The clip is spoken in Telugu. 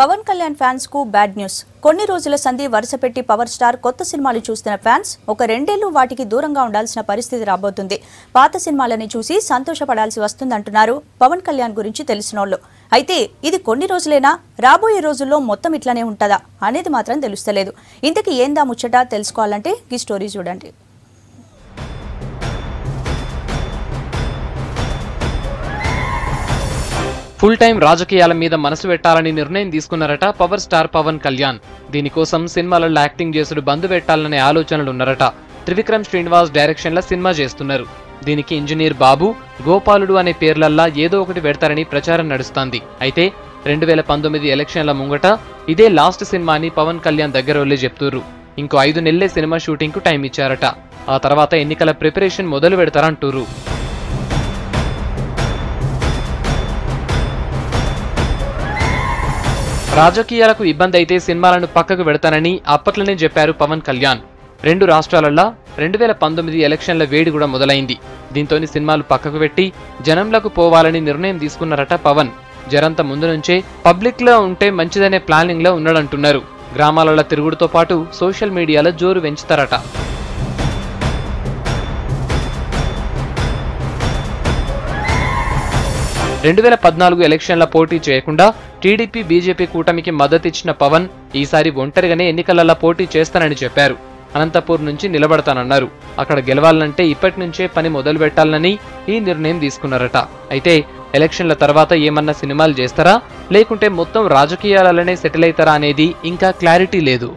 పవన్ కళ్యాణ్ ఫ్యాన్స్ కు బ్యాడ్ న్యూస్. కొన్ని రోజుల సంధి వరుసపెట్టి పవర్ స్టార్ కొత్త సినిమాలు చూస్తున్న ఫ్యాన్స్ ఒక రెండేళ్లు వాటికి దూరంగా ఉండాల్సిన పరిస్థితి రాబోతుంది. పాత సినిమాలని చూసి సంతోషపడాల్సి వస్తుందంటున్నారు పవన్ కళ్యాణ్ గురించి తెలిసినోళ్ళు. అయితే ఇది కొన్ని రోజులేనా, రాబోయే రోజుల్లో మొత్తం ఇట్లానే ఉంటదా అనేది మాత్రం తెలుస్తలేదు. ఇంతకీ ఏందా ముచ్చట తెలుసుకోవాలంటే ఈ స్టోరీ చూడండి. ఫుల్ టైం రాజకీయాల మీద మనసు పెట్టాలని నిర్ణయం తీసుకున్నారట పవర్ స్టార్ పవన్ కళ్యాణ్. దీనికోసం సినిమాలలో యాక్టింగ్ చేసుడు బంద్ పెట్టాలనే ఆలోచనలున్నారట. త్రివిక్రమ్ శ్రీనివాస్ డైరెక్షన్ లో సినిమా చేస్తున్నారు. దీనికి ఇంజనీర్ బాబు, గోపాలుడు అనే పేర్లల్లా ఏదో ఒకటి పెడతారని ప్రచారం నడుస్తోంది. అయితే 2019 ఎలక్షన్ల ముంగట ఇదే లాస్ట్ సినిమా అని పవన్ కళ్యాణ్ దగ్గరోళ్ళే చెప్తుర్రు. ఇంకో 5 నెలలే సినిమా షూటింగ్ కు టైం ఇచ్చారట. ఆ తర్వాత ఎన్నికల ప్రిపరేషన్ మొదలు పెడతారంటుర్రు. రాజకీయాలకు ఇబ్బంది అయితే సినిమాలను పక్కకు పెడతానని అప్పట్లోనే చెప్పారు పవన్ కళ్యాణ్. 2 రాష్ట్రాలలో 2019 ఎలక్షన్ల వేడి కూడా మొదలైంది. దీంతోని సినిమాలు పక్కకు పెట్టి జనంలకు పోవాలని నిర్ణయం తీసుకున్నారట పవన్. జరంత ముందు నుంచే పబ్లిక్ లో ఉంటే మంచిదనే ప్లానింగ్ లో ఉన్నాడంటున్నారు. గ్రామాలలో తిరుగుడుతో పాటు సోషల్ మీడియాలో జోరు పెంచుతారట. ఎలక్షన్ల పోటీ చేయకుండా టీడీపీ బీజేపీ కూటమికి మద్దతిచ్చిన పవన్ ఈసారి ఒంటరిగానే ఎన్నికలలో పోటీ చేస్తానని చెప్పారు. అనంతపూర్ నుంచి నిలబడతానన్నారు. అక్కడ గెలవాలంటే ఇప్పటి నుంచే పని మొదలు పెట్టాలని ఈ నిర్ణయం తీసుకున్నారట. అయితే ఎలక్షన్ల తర్వాత ఏమన్నా సినిమాలు చేస్తారా లేకుంటే మొత్తం రాజకీయాలలోనే సెటిల్ అవుతారా అనేది ఇంకా క్లారిటీ లేదు.